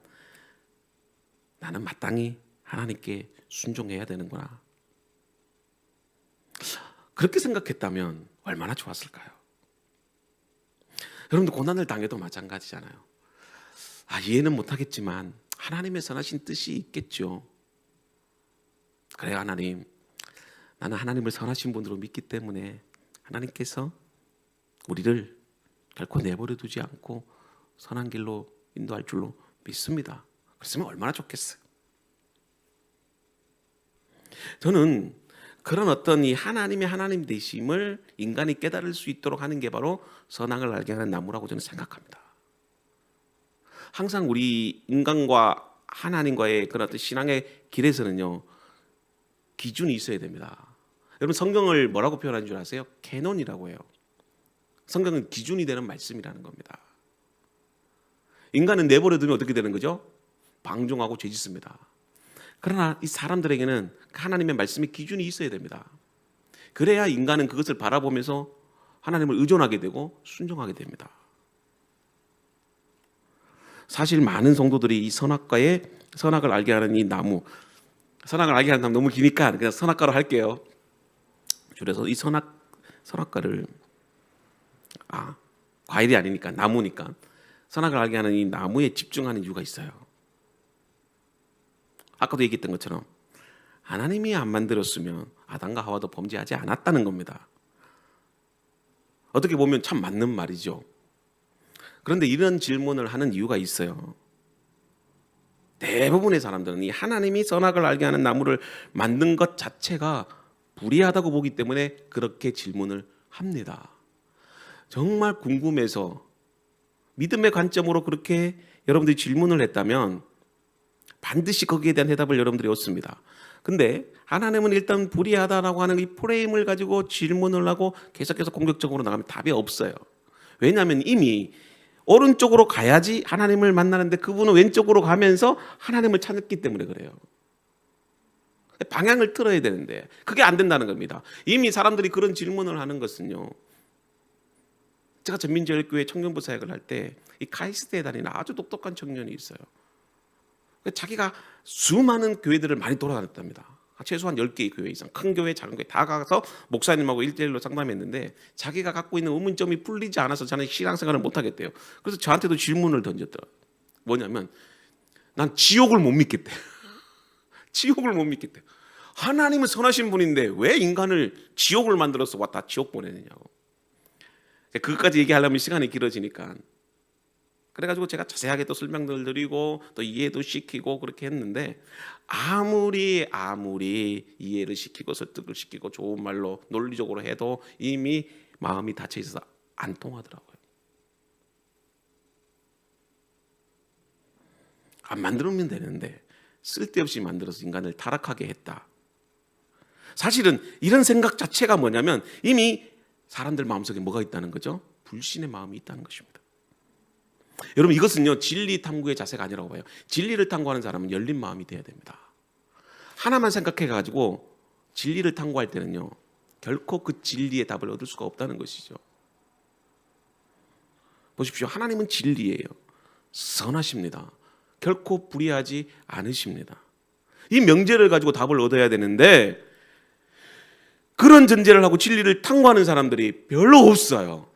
Speaker 1: 나는 마땅히 하나님께 순종해야 되는구나. 그렇게 생각했다면 얼마나 좋았을까요? 여러분들 고난을 당해도 마찬가지잖아요. 이해는 못하겠지만 하나님의 선하신 뜻이 있겠죠. 그래요, 하나님. 나는 하나님을 선하신 분으로 믿기 때문에 하나님께서 우리를 결코 내버려 두지 않고 선한 길로 인도할 줄로 믿습니다. 그랬으면 얼마나 좋겠어요. 저는 그런 어떤 이 하나님의 하나님 되심을 인간이 깨달을 수 있도록 하는 게 바로 선악을 알게 하는 나무라고 저는 생각합니다. 항상 우리 인간과 하나님과의 그런 어떤 신앙의 길에서는요, 기준이 있어야 됩니다. 여러분, 성경을 뭐라고 표현하는 줄 아세요? 캐논이라고 해요. 성경은 기준이 되는 말씀이라는 겁니다. 인간은 내버려 두면 어떻게 되는 거죠? 방종하고 죄짓습니다. 그러나 이 사람들에게는 하나님의 말씀의 기준이 있어야 됩니다. 그래야 인간은 그것을 바라보면서 하나님을 의존하게 되고 순종하게 됩니다. 사실 많은 성도들이 이 선악을 알게 하는 이 나무, 선악을 알게 하는 나무 너무 기니까 그냥 선악과로 할게요. 줄여서 이 선악과를 과일이 아니니까 나무니까 선악을 알게 하는 이 나무에 집중하는 이유가 있어요. 아까도 얘기했던 것처럼 하나님이 안 만들었으면 아담과 하와도 범죄하지 않았다는 겁니다. 어떻게 보면 참 맞는 말이죠. 그런데 이런 질문을 하는 이유가 있어요. 대부분의 사람들은 이 하나님이 선악을 알게 하는 나무를 만든 것 자체가 불의하다고 보기 때문에 그렇게 질문을 합니다. 정말 궁금해서 믿음의 관점으로 그렇게 여러분들이 질문을 했다면 반드시 거기에 대한 대답을 여러분들이 얻습니다. 근데 하나님은 일단 불의하다라고 하는 이 프레임을 가지고 질문을 하고 계속해서 공격적으로 나가면 답이 없어요. 왜냐하면 이미 오른쪽으로 가야지 하나님을 만나는데 그분은 왼쪽으로 가면서 하나님을 찾았기 때문에 그래요. 방향을 틀어야 되는데 그게 안 된다는 겁니다. 이미 사람들이 그런 질문을 하는 것은요, 제가 전민제일교회 청년부 사역을 할 때 이 카이스트에 다니는 아주 똑똑한 청년이 있어요. 자기가 수많은 교회들을 많이 돌아다녔답니다. 최소한 10개의 교회 이상, 큰 교회, 작은 교회 다 가서 목사님하고 1대1로 상담했는데 자기가 갖고 있는 의문점이 풀리지 않아서 저는 신앙생활을 못하겠대요. 그래서 저한테도 질문을 던졌더라고요. 뭐냐면 난 지옥을 못 믿겠대. 지옥을 못 믿겠대. 하나님은 선하신 분인데 왜 인간을 지옥을 만들어서 왔다 지옥 보내느냐고. 그것까지 얘기하려면 시간이 길어지니까 그래가지고 제가 자세하게 또 설명을 드리고 또 이해도 시키고 그렇게 했는데 아무리 이해를 시키고 설득을 시키고 좋은 말로 논리적으로 해도 이미 마음이 닫혀 있어서 안 통하더라고요. 안 만들면 되는데 쓸데없이 만들어서 인간을 타락하게 했다. 사실은 이런 생각 자체가 뭐냐면 이미 사람들 마음속에 뭐가 있다는 거죠? 불신의 마음이 있다는 것입니다. 여러분, 이것은요 진리 탐구의 자세가 아니라고 봐요. 진리를 탐구하는 사람은 열린 마음이 돼야 됩니다. 하나만 생각해가지고 진리를 탐구할 때는요 결코 그 진리의 답을 얻을 수가 없다는 것이죠. 보십시오. 하나님은 진리예요. 선하십니다. 결코 불의하지 않으십니다. 이 명제를 가지고 답을 얻어야 되는데 그런 전제를 하고 진리를 탐구하는 사람들이 별로 없어요.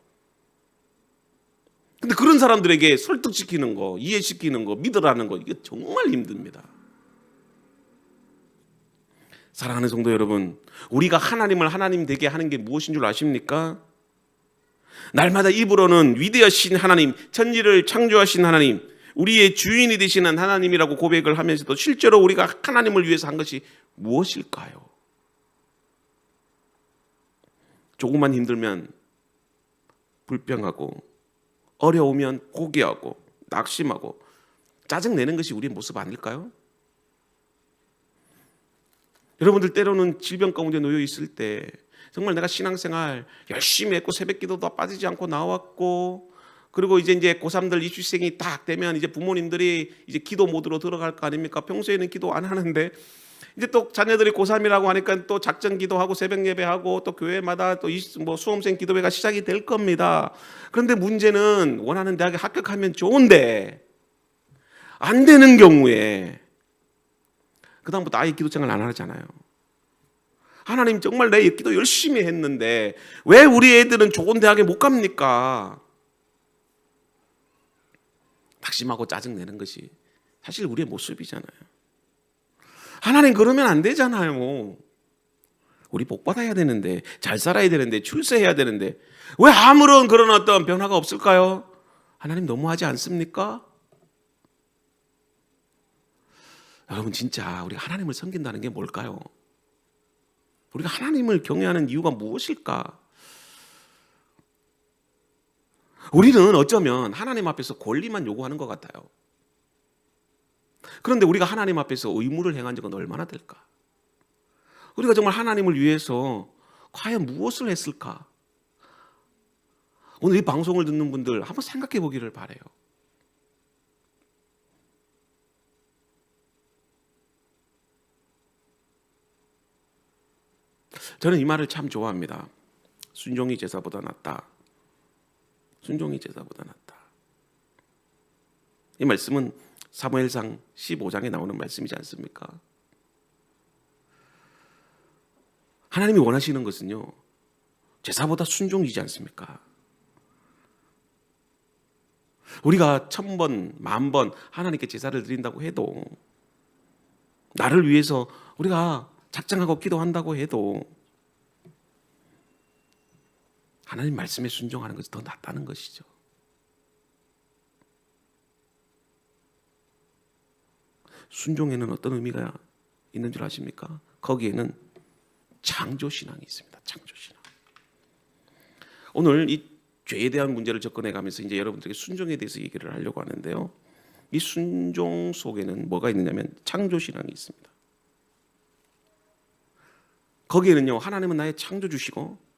Speaker 1: 근데 그런 사람들에게 설득시키는 거, 이해시키는 거, 믿으라는 거 이게 정말 힘듭니다. 사랑하는 성도 여러분, 우리가 하나님을 하나님 되게 하는 게 무엇인 줄 아십니까? 날마다 입으로는 위대하신 하나님, 천지를 창조하신 하나님, 우리의 주인이 되시는 하나님이라고 고백을 하면서도 실제로 우리가 하나님을 위해서 한 것이 무엇일까요? 조금만 힘들면 불평하고 어려우면 포기하고 낙심하고 짜증내는 것이 우리의 모습 아닐까요? 여러분들 때로는 질병 가운데 놓여 있을 때 정말 내가 신앙생활 열심히 했고 새벽기도도 빠지지 않고 나왔고 그리고 이제 고3들 입시생이 딱 되면 이제 부모님들이 이제 기도 모드로 들어갈 거 아닙니까? 평소에는 기도 안 하는데 이제 또 자녀들이 고3이라고 하니까 또 작전 기도하고 새벽 예배하고 또 교회마다 또 수험생 기도회가 시작이 될 겁니다. 그런데 문제는 원하는 대학에 합격하면 좋은데 안 되는 경우에 그다음부터 아예 기도 생활 안 하잖아요. 하나님 정말 내 기도 열심히 했는데 왜 우리 애들은 좋은 대학에 못 갑니까? 낙심하고 짜증내는 것이 사실 우리의 모습이잖아요. 하나님 그러면 안 되잖아요. 우리 복 받아야 되는데 잘 살아야 되는데 출세해야 되는데 왜 아무런 그런 어떤 변화가 없을까요? 하나님 너무하지 않습니까? 여러분 진짜 우리가 하나님을 섬긴다는 게 뭘까요? 우리가 하나님을 경외하는 이유가 무엇일까? 우리는 어쩌면 하나님 앞에서 권리만 요구하는 것 같아요. 그런데 우리가 하나님 앞에서 의무를 행한 적은 얼마나 될까? 우리가 정말 하나님을 위해서 과연 무엇을 했을까? 오늘 이 방송을 듣는 분들 한번 생각해 보기를 바라요. 저는 이 말을 참 좋아합니다. 순종이 제사보다 낫다. 순종이 제사보다 낫다. 이 말씀은 사무엘상 15장에 나오는 말씀이지 않습니까? 하나님이 원하시는 것은요, 제사보다 순종이지 않습니까? 우리가 1000번, 10,000번 하나님께 제사를 드린다고 해도, 나를 위해서 우리가 작정하고 기도한다고 해도 하나님 말씀에 순종하는 것이 더 낫다는 것이죠. 순종에는 어떤 의미가 있는 줄 아십니까? 거기에는 창조신앙이 있습니다. 창조신앙. 오늘 이 죄에 대한 문제를 접근해 가면서 이제 여러분들에게 순종에 대해서 얘기를 하려고 하는데요. 이 순종 속에는 뭐가 있느냐면 창조신앙이 있습니다. 거기에는요, 하나님은 나의 창조주시고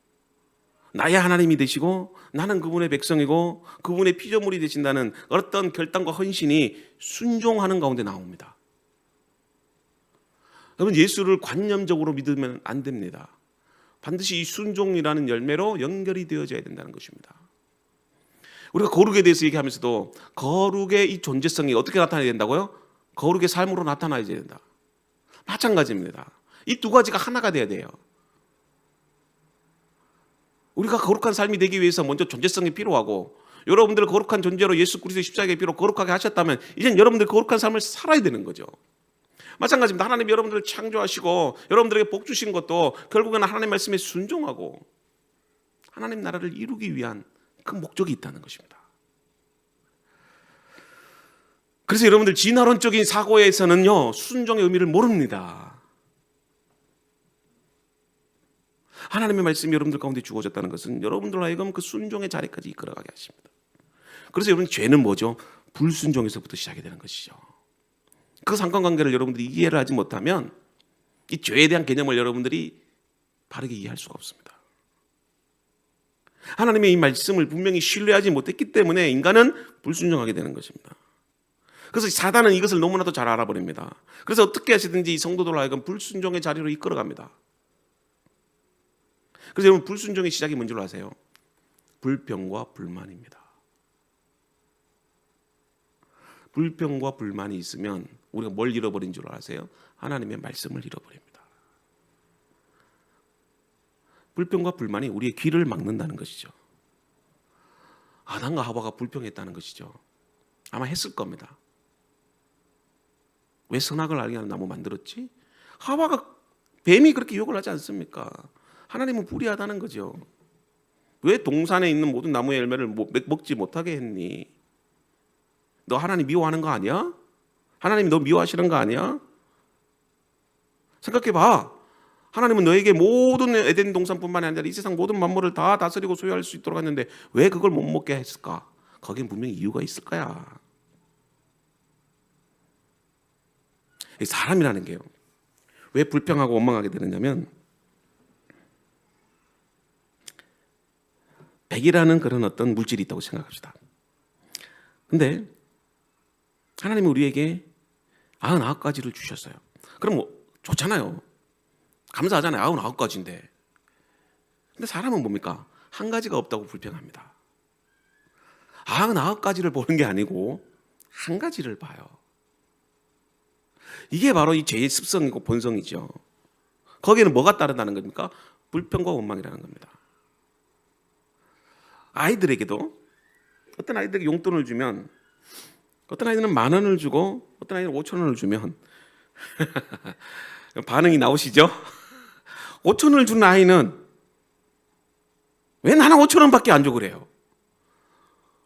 Speaker 1: 나의 하나님이 되시고 나는 그분의 백성이고 그분의 피조물이 되신다는 어떤 결단과 헌신이 순종하는 가운데 나옵니다. 여러분, 예수를 관념적으로 믿으면 안 됩니다. 반드시 이 순종이라는 열매로 연결이 되어져야 된다는 것입니다. 우리가 거룩에 대해서 얘기하면서도 거룩의 이 존재성이 어떻게 나타나야 된다고요? 거룩의 삶으로 나타나야 된다. 마찬가지입니다. 이 두 가지가 하나가 돼야 돼요. 우리가 거룩한 삶이 되기 위해서 먼저 존재성이 필요하고, 여러분들 거룩한 존재로 예수 그리스도의 십자가의 피로 거룩하게 하셨다면 이젠 여러분들 거룩한 삶을 살아야 되는 거죠. 마찬가지입니다. 하나님이 여러분들을 창조하시고 여러분들에게 복 주신 것도 결국에는 하나님 말씀에 순종하고 하나님 나라를 이루기 위한 그 목적이 있다는 것입니다. 그래서 여러분들 진화론적인 사고에서는요, 순종의 의미를 모릅니다. 하나님의 말씀이 여러분들 가운데 주어졌다는 것은 여러분들 하여금 그 순종의 자리까지 이끌어가게 하십니다. 그래서 여러분, 죄는 뭐죠? 불순종에서부터 시작이 되는 것이죠. 그 상관관계를 여러분들이 이해를 하지 못하면 이 죄에 대한 개념을 여러분들이 바르게 이해할 수가 없습니다. 하나님의 이 말씀을 분명히 신뢰하지 못했기 때문에 인간은 불순종하게 되는 것입니다. 그래서 사단은 이것을 너무나도 잘 알아버립니다. 그래서 어떻게 하시든지 이 성도들을 하여금 불순종의 자리로 이끌어갑니다. 그래서 여러분, 불순종의 시작이 뭔 줄 아세요? 불평과 불만입니다. 불평과 불만이 있으면 우리가 뭘 잃어버린 줄 아세요? 하나님의 말씀을 잃어버립니다. 불평과 불만이 우리의 귀를 막는다는 것이죠. 아담과 하와가 불평했다는 것이죠. 아마 했을 겁니다. 왜 선악을 알게 하는 나무 만들었지? 하와가, 뱀이 그렇게 유혹을 하지 않습니까? 하나님은 불의하다는 거죠. 왜 동산에 있는 모든 나무의 열매를 먹지 못하게 했니? 너 하나님 미워하는 거 아니야? 하나님이 너 미워하시는 거 아니야? 생각해봐. 하나님은 너에게 모든 에덴 동산뿐만 아니라 이 세상 모든 만물을 다 다스리고 소유할 수 있도록 했는데 왜 그걸 못 먹게 했을까? 거기엔 분명히 이유가 있을 거야. 사람이라는 게요, 왜 불평하고 원망하게 되느냐면 백이라는 그런 어떤 물질이 있다고 생각합시다. 근데 하나님이 우리에게 99가지를 주셨어요. 그럼 뭐 좋잖아요. 감사하잖아요. 99가지인데. 근데 사람은 뭡니까? 한 가지가 없다고 불평합니다. 99가지를 보는 게 아니고 한 가지를 봐요. 이게 바로 이 죄의 습성이고 본성이죠. 거기에는 뭐가 따른다는 겁니까? 불평과 원망이라는 겁니다. 아이들에게도 어떤 아이들에게 용돈을 주면, 어떤 아이들은 10,000원을 주고 어떤 아이들은 5,000원을 주면 반응이 나오시죠? 5,000원을 준 아이는 왜 나는 5,000원밖에 안 줘 그래요?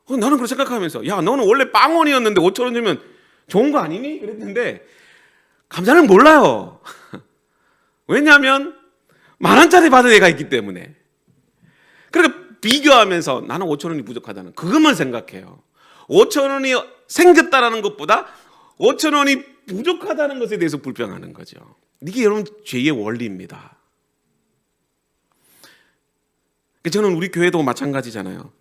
Speaker 1: 나는 그렇게 생각하면서 야 너는 원래 빵원이었는데 5천 원 주면 좋은 거 아니니? 그랬는데 감사는 몰라요. 왜냐하면 10,000원짜리 받은 애가 있기 때문에. 그러니까 비교하면서 나는 5천 원이 부족하다는 그것만 생각해요. 5천 원이 생겼다라는 것보다 5천 원이 부족하다는 것에 대해서 불평하는 거죠. 이게 여러분 죄의 원리입니다. 저는 우리 교회도 마찬가지잖아요.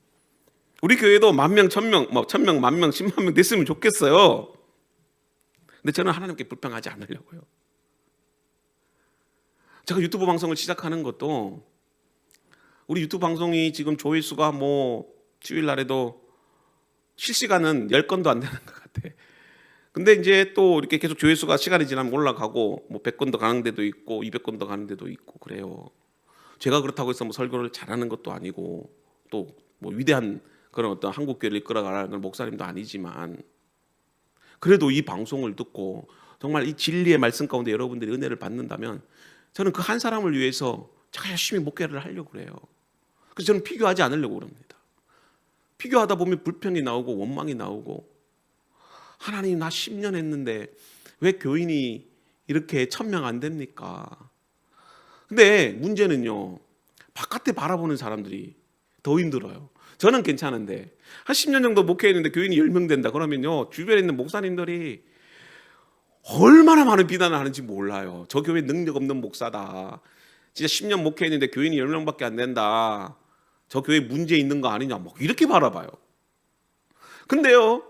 Speaker 1: 우리 교회도 10,000명, 1,000명, 1,000명, 10,000명, 100,000명 됐으면 좋겠어요. 근데 저는 하나님께 불평하지 않으려고요. 제가 유튜브 방송을 시작하는 것도 우리 유튜브 방송이 지금 조회수가 뭐 주일날에도 실시간은 10건도 안 되는 것 같아. 근데 이제 또 이렇게 계속 조회수가 시간이 지나면 올라가고 뭐 100건도 가는 데도 있고 200건도 가는 데도 있고 그래요. 제가 그렇다고 해서 뭐 설교를 잘하는 것도 아니고 또 뭐 위대한 그런 어떤 한국 교회를 이끌어가는 목사님도 아니지만 그래도 이 방송을 듣고 정말 이 진리의 말씀 가운데 여러분들이 은혜를 받는다면 저는 그 한 사람을 위해서 제가 열심히 목회를 하려고 그래요. 그래서 저는 비교하지 않으려고 그럽니다. 비교하다 보면 불평이 나오고 원망이 나오고 하나님 나 10년 했는데 왜 교인이 이렇게 1,000명 안 됩니까? 근데 문제는요. 바깥에 바라보는 사람들이 더 힘들어요. 저는 괜찮은데 한 10년 정도 목회했는데 교인이 10명 된다 그러면요. 주변에 있는 목사님들이 얼마나 많은 비난을 하는지 몰라요. 저 교회 능력 없는 목사다. 진짜 10년 목회했는데 교인이 10명밖에 안 된다. 저 교회 문제 있는 거 아니냐. 뭐 이렇게 바라봐요. 근데요.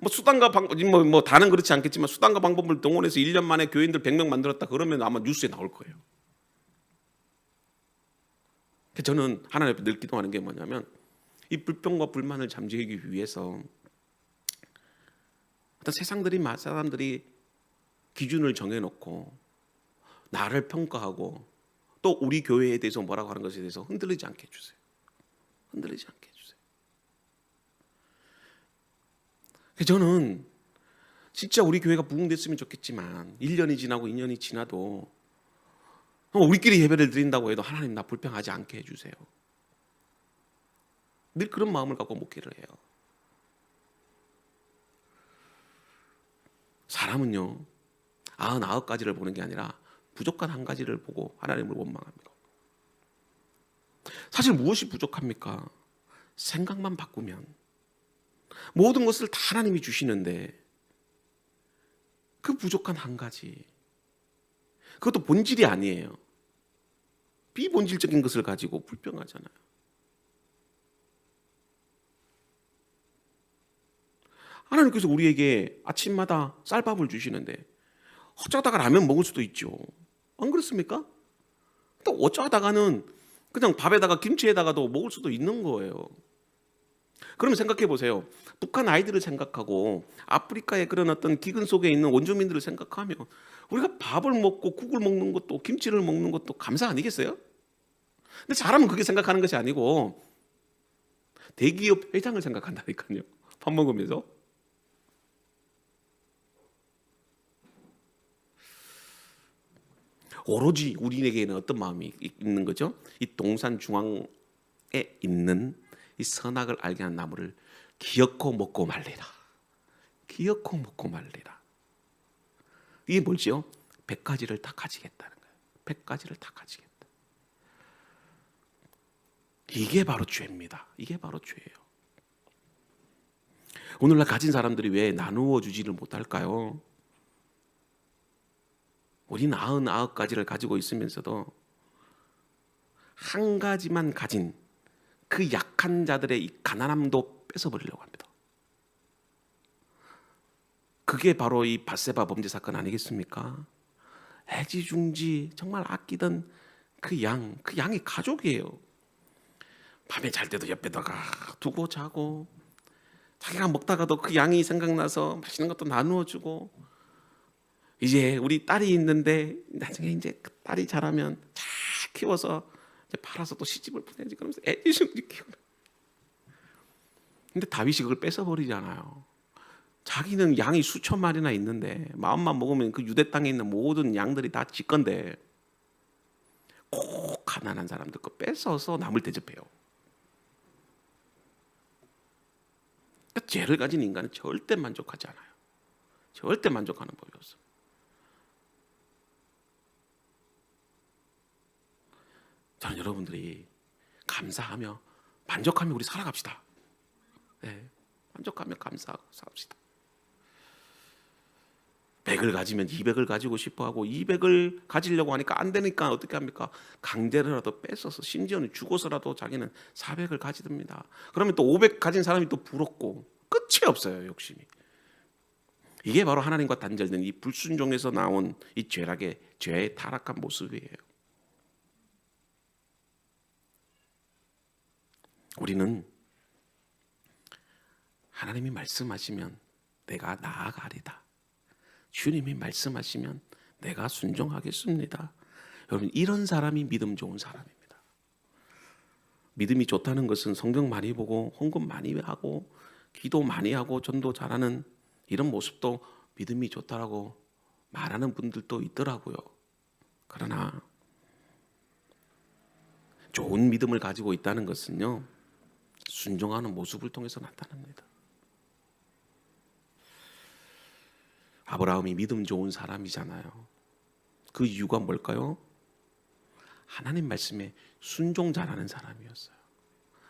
Speaker 1: 뭐 수단과 방법 뭐 다는 그렇지 않겠지만 수단과 방법을 동원해서 1년 만에 교인들 100명 만들었다 그러면 아마 뉴스에 나올 거예요. 저는 하나님 앞에 늘 기도하는 게 뭐냐면 이 불평과 불만을 잠재우기 위해서 어떤 사람들이 기준을 정해놓고 나를 평가하고 또 우리 교회에 대해서 뭐라고 하는 것에 대해서 흔들리지 않게 해주세요. 흔들리지 않게 해주세요. 저는 진짜 우리 교회가 부흥됐으면 좋겠지만 1년이 지나고 2년이 지나도 우리끼리 예배를 드린다고 해도 하나님 나 불평하지 않게 해주세요. 늘 그런 마음을 갖고 목회를 해요. 사람은요 99가지를 보는 게 아니라 부족한 한 가지를 보고 하나님을 원망합니다. 사실 무엇이 부족합니까? 생각만 바꾸면 모든 것을 다 하나님이 주시는데 그 부족한 한 가지 그것도 본질이 아니에요. 비본질적인 것을 가지고 불평하잖아요. 하나님께서 우리에게 아침마다 쌀밥을 주시는데 어쩌다가 라면 먹을 수도 있죠. 안 그렇습니까? 또 어쩌다가는 그냥 밥에다가 김치에다가도 먹을 수도 있는 거예요. 그러면 생각해 보세요. 북한 아이들을 생각하고 아프리카의 그런 어떤 기근 속에 있는 원주민들을 생각하면 우리가 밥을 먹고 국을 먹는 것도 김치를 먹는 것도 감사 아니겠어요? 근데 사람은 그렇게 생각하는 것이 아니고 대기업 회장을 생각한다니까요. 밥 먹으면서. 오로지 우리에게는 어떤 마음이 있는 거죠? 이 동산 중앙에 있는 이 선악을 알게 한 나무를 기어코 먹고 말리라. 기어코 먹고 말리라. 이게 뭘지요? 100가지를 다 가지겠다는 거예요. 100가지를 다 가지겠다. 이게 바로 죄입니다. 이게 바로 죄예요. 오늘날 가진 사람들이 왜 나누어 주지를 못할까요? 우리는 99가지를 가지고 있으면서도 한 가지만 가진 그 약한 자들의 이 가난함도 뺏어버리려고 합니다. 그게 바로 이 밧세바 범죄 사건 아니겠습니까? 애지중지 정말 아끼던 그 양이 가족이에요. 밤에 잘 때도 옆에다가 두고 자고 자기가 먹다가도 그 양이 생각나서 맛있는 것도 나누어 주고 이제 우리 딸이 있는데 나중에 이제 그 딸이 자라면 잘 키워서 이제 팔아서 또 시집을 보내지 그러면서 애지중지 키우는. 근데 다윗이 그걸 뺏어버리잖아요. 자기는 양이 수천 마리나 있는데 마음만 먹으면 그 유대 땅에 있는 모든 양들이 다 지 건데 꼭 가난한 사람들 거 뺏어서 남을 대접해요. 죄를 가진 인간은 절대 만족하지 않아요. 절대 만족하는 법이 없어요. 저는 여러분들이 감사하며 만족하며 우리 살아갑시다. 네, 만족하며 감사하고 삽시다. 100을 가지면 200을 가지고 싶어하고 200을 가지려고 하니까 안 되니까 어떻게 합니까? 강제로라도 뺏어서 심지어는 죽어서라도 자기는 400을 가지듭니다. 그러면 또 500 가진 사람이 또 부럽고 끝이 없어요, 욕심이. 이게 바로 하나님과 단절된 이 불순종에서 나온 이 죄의 타락한 모습이에요. 우리는 하나님이 말씀하시면 내가 나아가리다. 주님이 말씀하시면 내가 순종하겠습니다. 여러분, 이런 사람이 믿음 좋은 사람입니다. 믿음이 좋다는 것은 성경 많이 보고 헌금 많이 하고 기도 많이 하고 전도 잘하는 이런 모습도 믿음이 좋다라고 말하는 분들도 있더라고요. 그러나 좋은 믿음을 가지고 있다는 것은요, 순종하는 모습을 통해서 나타납니다. 아브라함이 믿음 좋은 사람이잖아요. 그 이유가 뭘까요? 하나님 말씀에 순종 잘하는 사람이었어요.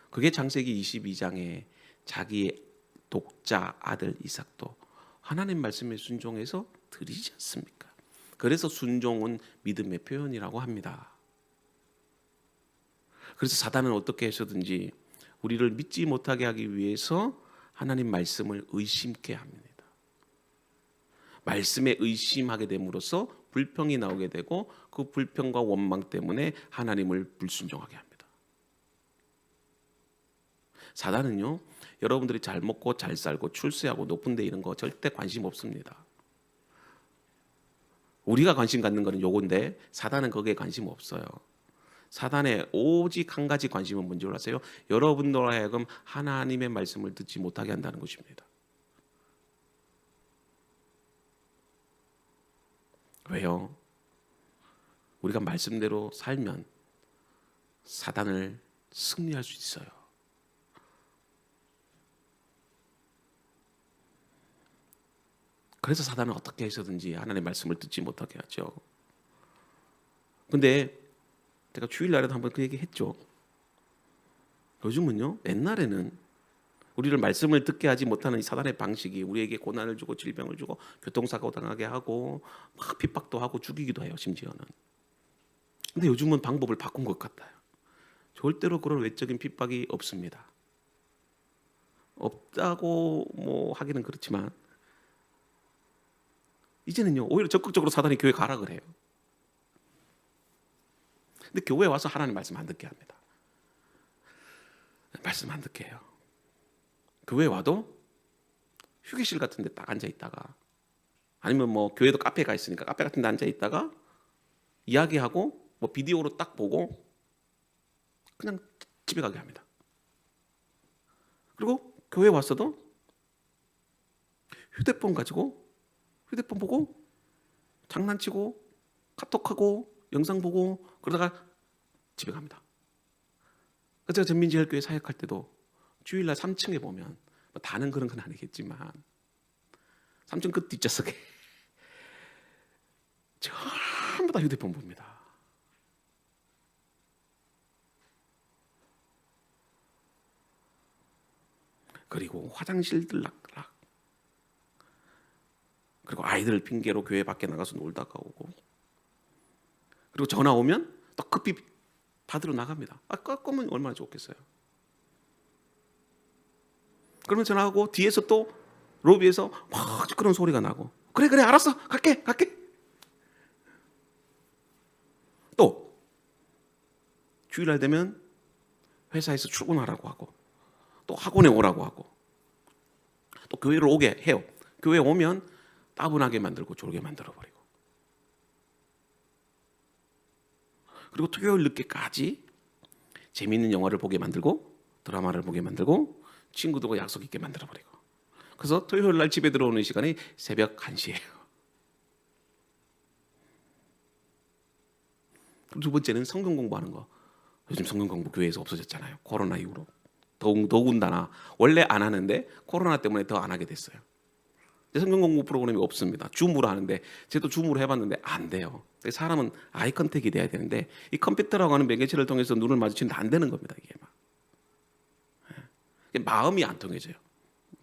Speaker 1: 그게 창세기 22장에 자기의 독자 아들 이삭도 하나님 말씀에 순종해서 드리지 않습니까? 그래서 순종은 믿음의 표현이라고 합니다. 그래서 사단은 어떻게 해서든지 우리를 믿지 못하게 하기 위해서 하나님 말씀을 의심케 합니다. 말씀에 의심하게 됨으로써 불평이 나오게 되고 그 불평과 원망 때문에 하나님을 불순종하게 합니다. 사단은요, 여러분들이 잘 먹고 잘 살고 출세하고 높은 데 이런 거 절대 관심 없습니다. 우리가 관심 갖는 거는 요건데 사단은 거기에 관심 없어요. 사단의 오직 한 가지 관심은 뭔지 아세요? 여러분들 하여금 하나님의 말씀을 듣지 못하게 한다는 것입니다. 왜요? 우리가 말씀대로 살면 사단을 승리할 수 있어요. 그래서 사단은 어떻게 해서든지 하나님의 말씀을 듣지 못하게 하죠. 근데 제가 주일날에도 한번 그 얘기 했죠. 요즘은요, 옛날에는 우리를 말씀을 듣게 하지 못하는 이 사단의 방식이 우리에게 고난을 주고 질병을 주고 교통사고 당하게 하고 막 핍박도 하고 죽이기도 해요, 심지어는. 근데 요즘은 방법을 바꾼 것 같아요. 절대로 그런 외적인 핍박이 없습니다. 없다고 뭐 하기는 그렇지만 이제는요, 오히려 적극적으로 사단이 교회 가라 그래요. 근데 교회에 와서 하나님 말씀 안 듣게 합니다. 말씀 안 듣게 해요. 교회 와도 휴게실 같은 데 딱 앉아 있다가 아니면 뭐 교회도 카페가 있으니까 카페 같은 데 앉아 있다가 이야기하고 뭐 비디오로 딱 보고 그냥 집에 가게 합니다. 그리고 교회 왔어도 휴대폰 가지고 휴대폰 보고 장난치고 카톡하고 영상 보고 그러다가 집에 갑니다. 그래서 제가 전민지혈교회 사역할 때도 주일날 3층에 보면 뭐 다는 그런 건 아니겠지만 3층 끝 뒷좌석에 전부 다 휴대폰 봅니다. 그리고 화장실 들락들락, 그리고 아이들 핑계로 교회 밖에 나가서 놀다가 오고, 그리고 전화 오면 또 급히 받으러 나갑니다. 거면 얼마나 좋겠어요. 그러면 전화하고 뒤에서 또 로비에서 막 그런 소리가 나고, 그래 알았어 갈게. 또 주일날 되면 회사에서 출근하라고 하고 또 학원에 오라고 하고 또 교회를 오게 해요. 교회 오면 따분하게 만들고 졸게 만들어버리고, 그리고 토요일 늦게까지 재미있는 영화를 보게 만들고 드라마를 보게 만들고 친구들과 약속 있게 만들어버리고, 그래서 토요일 날 집에 들어오는 시간이 새벽 1시예요. 두 번째는 성경 공부하는 거. 요즘 성경 공부 교회에서 없어졌잖아요, 코로나 이후로. 더군다나 원래 안 하는데 코로나 때문에 더 안 하게 됐어요. 성경 공부 프로그램이 없습니다. 줌으로 하는데 저도 줌으로 해봤는데 안 돼요. 사람은 아이 컨택이 돼야 되는데 이 컴퓨터라고 하는 매개체를 통해서 눈을 마주치는데 안 되는 겁니다. 이게 막 마음이 안 통해져요.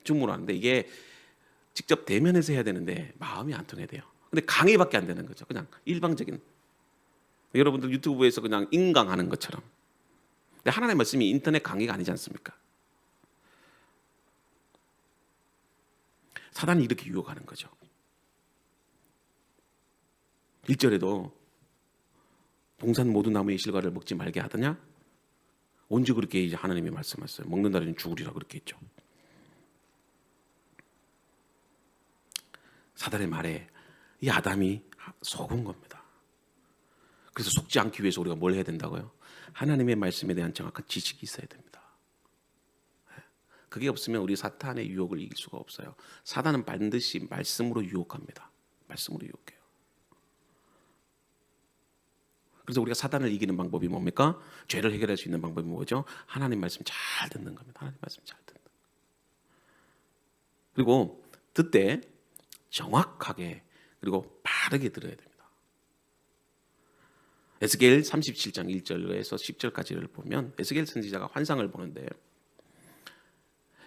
Speaker 1: 줌으로 하는데 이게 직접 대면해서 해야 되는데 마음이 안 통해야 돼요. 근데 강의밖에 안 되는 거죠. 그냥 일방적인 여러분들 유튜브에서 그냥 인강하는 것처럼. 근데 하나님의 말씀이 인터넷 강의가 아니지 않습니까? 사단이 이렇게 유혹하는 거죠. 1절에도 동산 모든 나무의 실과를 먹지 말게 하더냐? 언제 그렇게 이제 하나님이 말씀하셨어요? 먹는 날에는 죽으리라 그렇게 했죠. 사단의 말에 이 아담이 속은 겁니다. 그래서 속지 않기 위해서 우리가 뭘 해야 된다고요? 하나님의 말씀에 대한 정확한 지식이 있어야 됩니다. 그게 없으면 우리 사탄의 유혹을 이길 수가 없어요. 사단은 반드시 말씀으로 유혹합니다. 말씀으로 유혹해요. 그래서 우리가 사단을 이기는 방법이 뭡니까? 죄를 해결할 수 있는 방법이 뭐죠? 하나님 말씀 잘 듣는 겁니다. 하나님 말씀 잘 듣는 거. 그리고 듣되 정확하게 그리고 바르게 들어야 됩니다. 에스겔 37장 1절에서 10절까지를 보면 에스겔 선지자가 환상을 보는데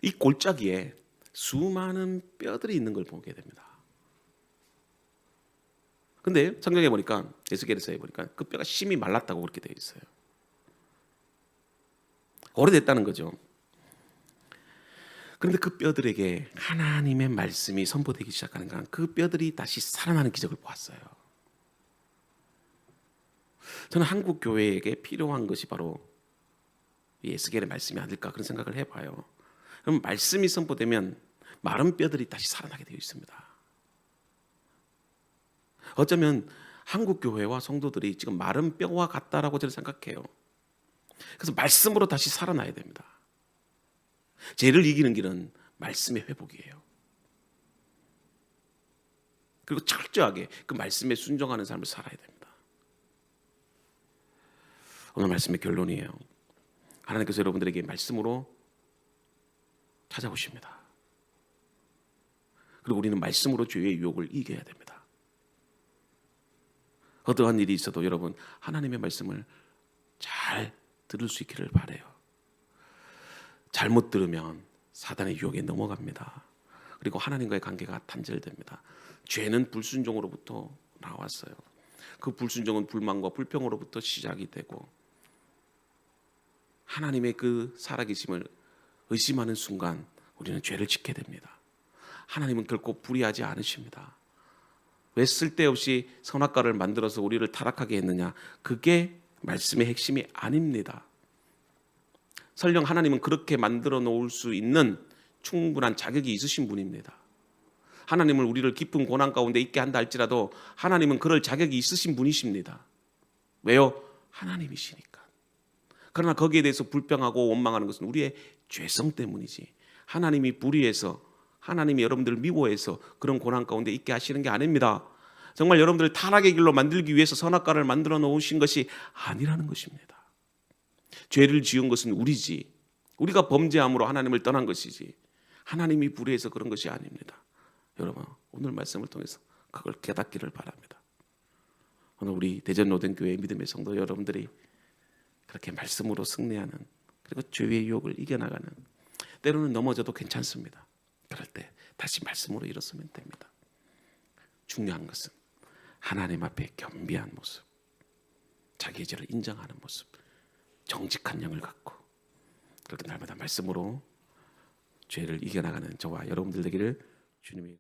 Speaker 1: 이 골짜기에 수많은 뼈들이 있는 걸 보게 됩니다. 근데 성경에 보니까 에스겔에서 보니까 그 뼈가 심히 말랐다고 그렇게 되어 있어요. 오래됐다는 거죠. 그런데 그 뼈들에게 하나님의 말씀이 선포되기 시작하는 건 그 뼈들이 다시 살아나는 기적을 보았어요. 저는 한국 교회에게 필요한 것이 바로 이 에스겔의 말씀이 아닐까 그런 생각을 해봐요. 그럼 말씀이 선포되면 마른 뼈들이 다시 살아나게 되어 있습니다. 어쩌면 한국 교회와 성도들이 지금 마른 뼈와 같다라고 저는 생각해요. 그래서 말씀으로 다시 살아나야 됩니다. 죄를 이기는 길은 말씀의 회복이에요. 그리고 철저하게 그 말씀에 순종하는 삶을 살아야 됩니다. 오늘 말씀의 결론이에요. 하나님께서 여러분들에게 말씀으로 찾아오십니다. 그리고 우리는 말씀으로 죄의 유혹을 이겨야 됩니다. 어떠한 일이 있어도 여러분 하나님의 말씀을 잘 들을 수 있기를 바라요. 잘못 들으면 사단의 유혹에 넘어갑니다. 그리고 하나님과의 관계가 단절됩니다. 죄는 불순종으로부터 나왔어요. 그 불순종은 불만과 불평으로부터 시작이 되고 하나님의 그 살아계심을 의심하는 순간 우리는 죄를 짓게 됩니다. 하나님은 결코 불의하지 않으십니다. 왜 쓸데없이 선악과를 만들어서 우리를 타락하게 했느냐? 그게 말씀의 핵심이 아닙니다. 설령 하나님은 그렇게 만들어 놓을 수 있는 충분한 자격이 있으신 분입니다. 하나님은 우리를 깊은 고난 가운데 있게 한다 할지라도 하나님은 그럴 자격이 있으신 분이십니다. 왜요? 하나님이시니까. 그러나 거기에 대해서 불평하고 원망하는 것은 우리의 죄성 때문이지 하나님이 불의해서 하나님이 여러분들을 미워해서 그런 고난 가운데 있게 하시는 게 아닙니다. 정말 여러분들을 타락의 길로 만들기 위해서 선악과를 만들어 놓으신 것이 아니라는 것입니다. 죄를 지은 것은 우리지 우리가 범죄함으로 하나님을 떠난 것이지 하나님이 불의해서 그런 것이 아닙니다. 여러분 오늘 말씀을 통해서 그걸 깨닫기를 바랍니다. 오늘 우리 대전로den교회 믿음의 성도 여러분들이 그렇게 말씀으로 승리하는 그리고 죄의 유혹을 이겨나가는 때로는 넘어져도 괜찮습니다. 그럴 때 다시 말씀으로 일어서면 됩니다. 중요한 것은 하나님 앞에 겸비한 모습, 자기의 죄를 인정하는 모습, 정직한 영을 갖고 그렇게 날마다 말씀으로 죄를 이겨나가는 저와 여러분들 되기를 주님이